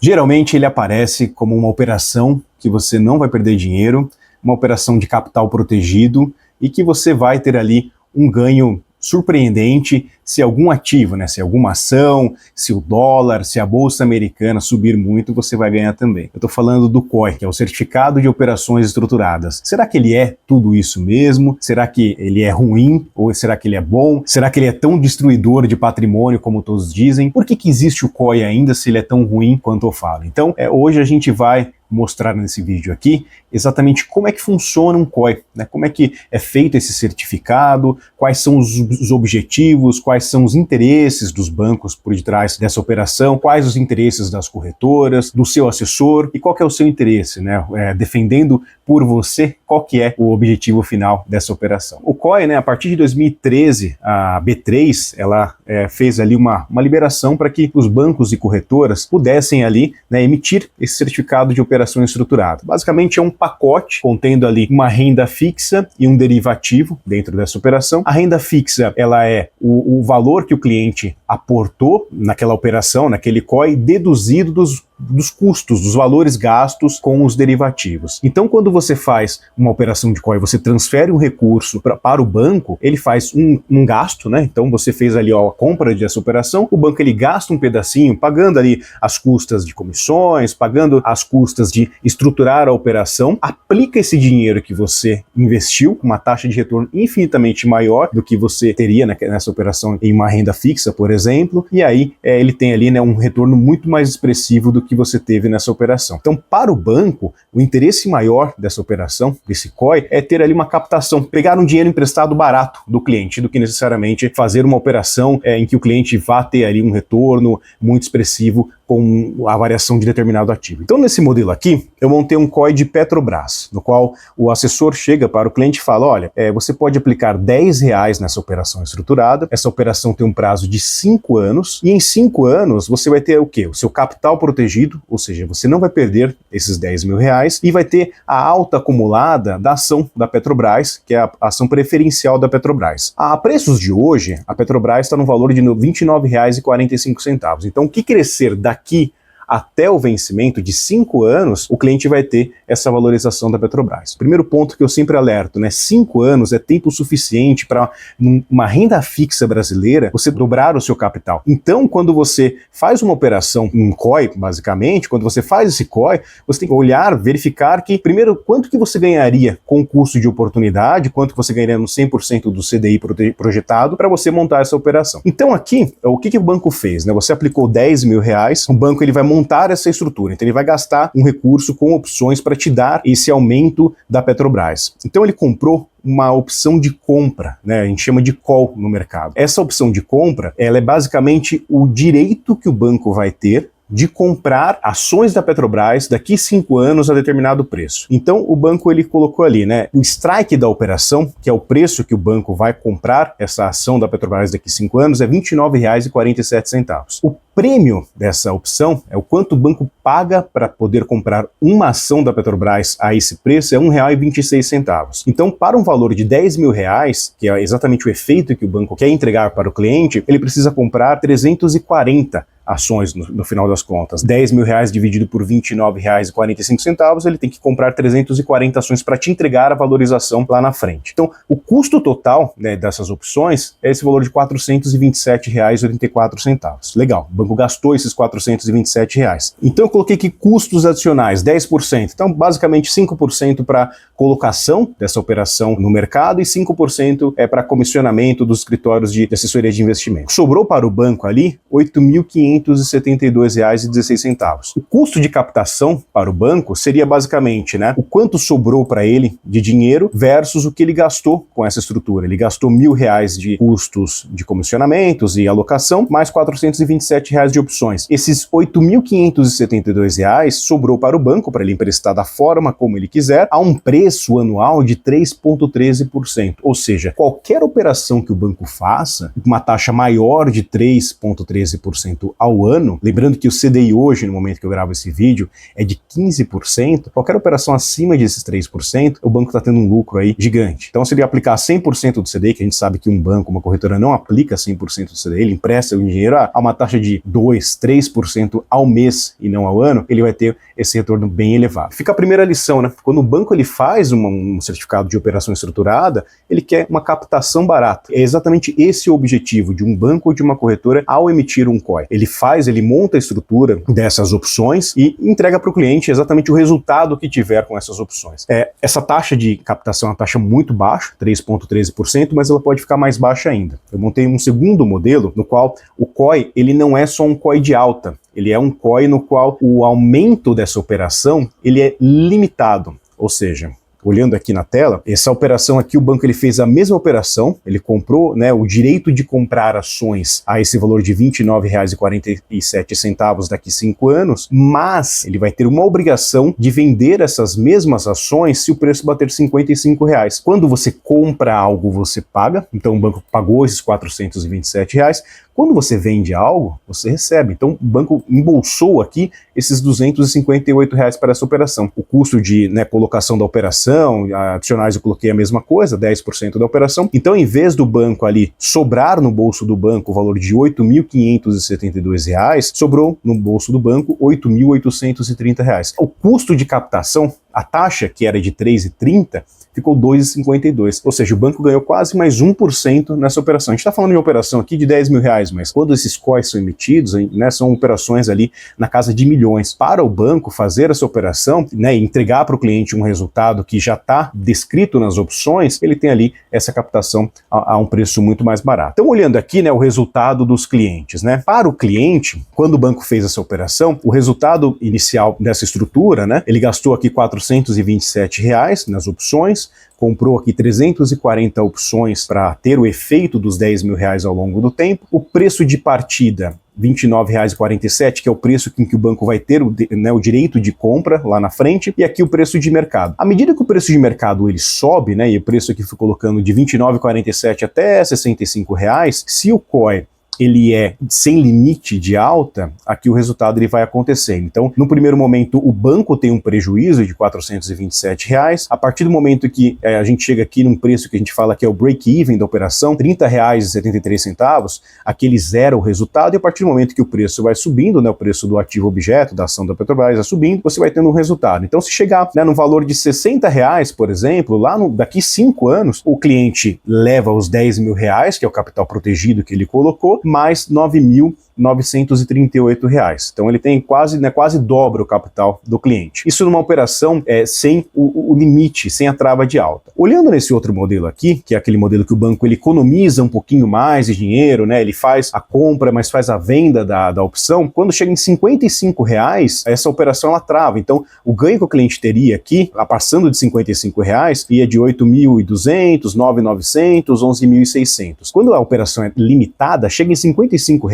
Geralmente ele aparece como uma operação que você não vai perder dinheiro, uma operação de capital protegido e que você vai ter ali um ganho surpreendente se algum ativo, se alguma ação, se o dólar, se a bolsa americana subir muito, você vai ganhar também. Eu estou falando do COI, que é o Certificado de Operações Estruturadas. Será que ele é tudo isso mesmo? Será que ele é ruim? Ou será que ele é bom? Será que ele é tão destruidor de patrimônio como todos dizem? Por que existe o COI ainda se ele é tão ruim quanto eu falo? Então, hoje a gente vai mostrar nesse vídeo aqui exatamente como é que funciona um COI, como é que é feito esse certificado, quais são os objetivos, quais são os interesses dos bancos por detrás dessa operação, quais os interesses das corretoras, do seu assessor e qual que é o seu interesse, defendendo por você qual que é o objetivo final dessa operação. O COI, a partir de 2013, a B3, ela fez ali uma liberação para que os bancos e corretoras pudessem ali emitir esse certificado de operação estruturada. Basicamente é um pacote contendo ali uma renda fixa e um derivativo dentro dessa operação. A renda fixa, ela é o valor que o cliente aportou naquela operação, naquele COI, deduzido dos custos, dos valores gastos com os derivativos. Então, quando você faz uma operação de COI, você transfere um recurso para o banco, ele faz um gasto, Então, você fez ali a compra dessa operação, o banco ele gasta um pedacinho, pagando ali as custas de comissões, pagando as custas de estruturar a operação, aplica esse dinheiro que você investiu, com uma taxa de retorno infinitamente maior do que você teria nessa operação em uma renda fixa, por exemplo, e aí ele tem ali um retorno muito mais expressivo do que você teve nessa operação. Então, para o banco, o interesse maior dessa operação, desse COI, é ter ali uma captação, pegar um dinheiro emprestado barato do cliente, do que necessariamente fazer uma operação em que o cliente vá ter ali um retorno muito expressivo com a variação de determinado ativo. Então, nesse modelo aqui, eu montei um COI de Petrobras, no qual o assessor chega para o cliente e fala, olha, você pode aplicar R$10 nessa operação estruturada, essa operação tem um prazo de 5 anos, e em 5 anos você vai ter o quê? O seu capital protegido, ou seja, você não vai perder esses R$10.000 e vai ter a alta acumulada da ação da Petrobras, que é a ação preferencial da Petrobras. A preços de hoje, a Petrobras está no valor de R$29,45. Então, o que crescer daqui até o vencimento de 5 anos, o cliente vai ter essa valorização da Petrobras. Primeiro ponto que eu sempre alerto, 5 anos é tempo suficiente para, numa renda fixa brasileira, você dobrar o seu capital. Então, quando você faz uma operação, um COI, basicamente, quando você faz esse COI, você tem que olhar, verificar que, primeiro, quanto que você ganharia com o custo de oportunidade, quanto que você ganharia no 100% do CDI projetado para você montar essa operação. Então, aqui, o que o banco fez? Você aplicou R$10.000, o banco ele vai montar essa estrutura, então ele vai gastar um recurso com opções para te dar esse aumento da Petrobras. Então ele comprou uma opção de compra, a gente chama de call no mercado. Essa opção de compra, ela é basicamente o direito que o banco vai ter de comprar ações da Petrobras daqui 5 anos a determinado preço. Então o banco ele colocou ali, o strike da operação, que é o preço que o banco vai comprar essa ação da Petrobras daqui 5 anos, é R$29,47. O prêmio dessa opção é o quanto o banco paga para poder comprar uma ação da Petrobras a esse preço, é R$1,26. Então, para um valor de R$10.000, que é exatamente o efeito que o banco quer entregar para o cliente, ele precisa comprar 340 ações no final das contas. R$10.000 dividido por R$29,45, ele tem que comprar 340 ações para te entregar a valorização lá na frente. Então, o custo total dessas opções é esse valor de R$427,84. Legal, o banco gastou esses R$427. Então, eu coloquei aqui custos adicionais, 10%. Então, basicamente, 5% para colocação dessa operação no mercado e 5% para comissionamento dos escritórios de assessoria de investimento. Sobrou para o banco ali R$8.572,16. O custo de captação para o banco seria basicamente o quanto sobrou para ele de dinheiro versus o que ele gastou com essa estrutura. Ele gastou R$1.000 de custos de comissionamentos e alocação, mais R$427 de opções. Esses R$8.572 sobrou para o banco, para ele emprestar da forma como ele quiser, a um preço anual de 3,13%. Ou seja, qualquer operação que o banco faça, uma taxa maior de 3,13% ao ano, lembrando que o CDI hoje, no momento que eu gravo esse vídeo, é de 15%, qualquer operação acima desses 3%, o banco está tendo um lucro aí gigante. Então, se ele aplicar 100% do CDI, que a gente sabe que um banco, uma corretora não aplica 100% do CDI, ele empresta o dinheiro a uma taxa de 2, 3% ao mês e não ao ano, ele vai ter esse retorno bem elevado. Fica a primeira lição, né? Quando o banco ele faz um certificado de operação estruturada, ele quer uma captação barata. É exatamente esse o objetivo de um banco ou de uma corretora ao emitir um COI. Ele monta a estrutura dessas opções e entrega para o cliente exatamente o resultado que tiver com essas opções. Essa taxa de captação é uma taxa muito baixa, 3,13%, mas ela pode ficar mais baixa ainda. Eu montei um segundo modelo no qual o COI ele não é só um COI de alta, ele é um COI no qual o aumento dessa operação ele é limitado, ou seja, olhando aqui na tela, essa operação aqui, o banco ele fez a mesma operação, ele comprou, né, o direito de comprar ações a esse valor de R$ 29,47 daqui 5 anos, mas ele vai ter uma obrigação de vender essas mesmas ações se o preço bater R$ 55. Quando você compra algo, você paga, então o banco pagou esses R$ 427. Quando você vende algo, você recebe. Então, o banco embolsou aqui esses R$ 258 para essa operação. O custo de colocação da operação, adicionais eu coloquei a mesma coisa, 10% da operação. Então, em vez do banco ali sobrar no bolso do banco o valor de R$ 8.572, sobrou no bolso do banco R$ 8.830. O custo de captação, a taxa que era de 3,30, ficou 2,52. Ou seja, o banco ganhou quase mais 1% nessa operação. A gente está falando de uma operação aqui de R$ 10 mil, mas quando esses COIs são emitidos, são operações ali na casa de milhões. Para o banco fazer essa operação, entregar para o cliente um resultado que já está descrito nas opções, ele tem ali essa captação a um preço muito mais barato. Então, olhando aqui, o resultado dos clientes, Para o cliente, quando o banco fez essa operação, o resultado inicial dessa estrutura, ele gastou aqui R$ 427 nas opções, comprou aqui 340 opções para ter o efeito dos R$ 10 mil ao longo do tempo. O preço de partida, R$ 29,47, que é o preço em que o banco vai ter o direito de compra lá na frente, e aqui o preço de mercado. À medida que o preço de mercado ele sobe, e o preço aqui foi colocando de R$ 29,47 até R$ 65, se o COI ele é sem limite de alta, aqui o resultado ele vai acontecer. Então, no primeiro momento, o banco tem um prejuízo de R$ 427. A partir do momento que a gente chega aqui num preço que a gente fala que é o break-even da operação, R$ 30,73, aqui ele zera o resultado, e a partir do momento que o preço vai subindo, o preço do ativo objeto, da ação da Petrobras vai subindo, você vai tendo um resultado. Então, se chegar no valor de R$ 60, por exemplo, daqui 5 anos, o cliente leva os R$ 10 mil, que é o capital protegido que ele colocou, mais R$ 9.938. Então ele tem quase dobra o capital do cliente. Isso numa operação sem o limite, sem a trava de alta. Olhando nesse outro modelo aqui, que é aquele modelo que o banco ele economiza um pouquinho mais de dinheiro, ele faz a compra, mas faz a venda da opção, quando chega em R$ 55, essa operação ela trava. Então o ganho que o cliente teria aqui, passando de R$ 55, ia de 8.200, 9.900, 11.600. Quando a operação é limitada, chega em R$ 55,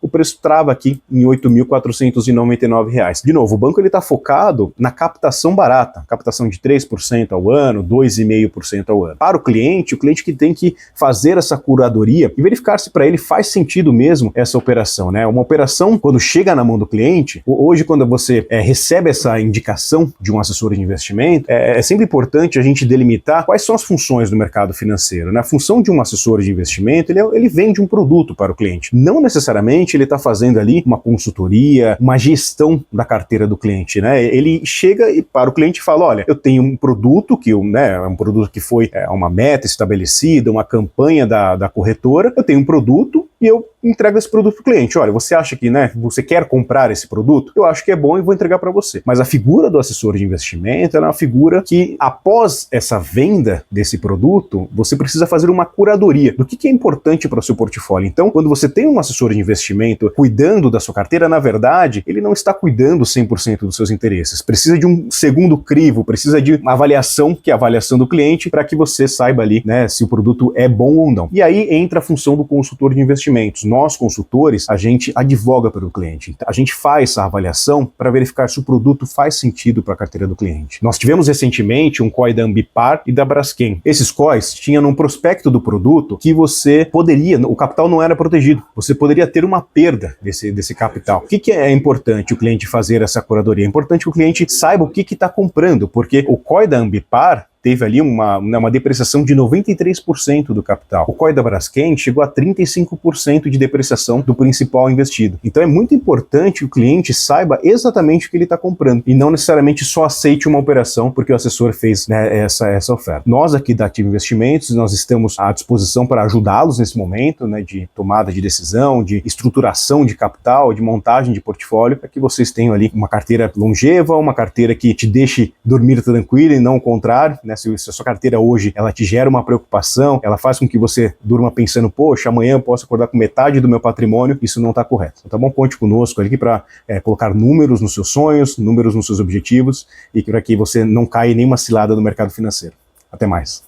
o preço trava aqui em R$ 8.499. De novo, o banco está focado na captação barata, captação de 3% ao ano, 2,5% ao ano. Para o cliente que tem que fazer essa curadoria e verificar se para ele faz sentido mesmo essa operação. Uma operação, quando chega na mão do cliente, hoje quando você recebe essa indicação de um assessor de investimento, é sempre importante a gente delimitar quais são as funções do mercado financeiro. A função de um assessor de investimento, ele vende um produto para o cliente. Não necessariamente ele está fazendo ali uma consultoria, uma gestão da carteira do cliente, Ele chega para o cliente e fala, olha, eu tenho um produto que é um produto que foi uma meta estabelecida, uma campanha da corretora, eu tenho um produto e eu entrego esse produto para o cliente. Olha, você acha que você quer comprar esse produto? Eu acho que é bom e vou entregar para você. Mas a figura do assessor de investimento é uma figura que, após essa venda desse produto, você precisa fazer uma curadoria do que é importante para o seu portfólio. Então, quando você tem um assessor de investimento cuidando da sua carteira, na verdade, ele não está cuidando 100% dos seus interesses. Precisa de um segundo crivo, precisa de uma avaliação, que é a avaliação do cliente, para que você saiba ali, se o produto é bom ou não. E aí entra a função do consultor de investimento. Investimentos, nós consultores, a gente advoga pelo cliente. A gente faz essa avaliação para verificar se o produto faz sentido para a carteira do cliente. Nós tivemos recentemente um COI da Ambipar e da Braskem. Esses COIs tinham no prospecto do produto que você poderia, o capital não era protegido, você poderia ter uma perda desse capital. O que é importante o cliente fazer essa curadoria? É importante que o cliente saiba o que está comprando, porque o COI da Ambipar teve ali uma depreciação de 93% do capital. O COI da Braskem chegou a 35% de depreciação do principal investido. Então é muito importante que o cliente saiba exatamente o que ele está comprando e não necessariamente só aceite uma operação porque o assessor fez, né, essa oferta. Nós aqui da Ativa Investimentos, nós estamos à disposição para ajudá-los nesse momento, né, de tomada de decisão, de estruturação de capital, de montagem de portfólio, para que vocês tenham ali uma carteira longeva, uma carteira que te deixe dormir tranquilo e não o contrário, né? Se a sua carteira hoje ela te gera uma preocupação, ela faz com que você durma pensando, poxa, amanhã eu posso acordar com metade do meu patrimônio, isso não está correto. Então, tá bom? Conte conosco aqui para colocar números nos seus sonhos, números nos seus objetivos e para que você não caia em nenhuma cilada do mercado financeiro. Até mais.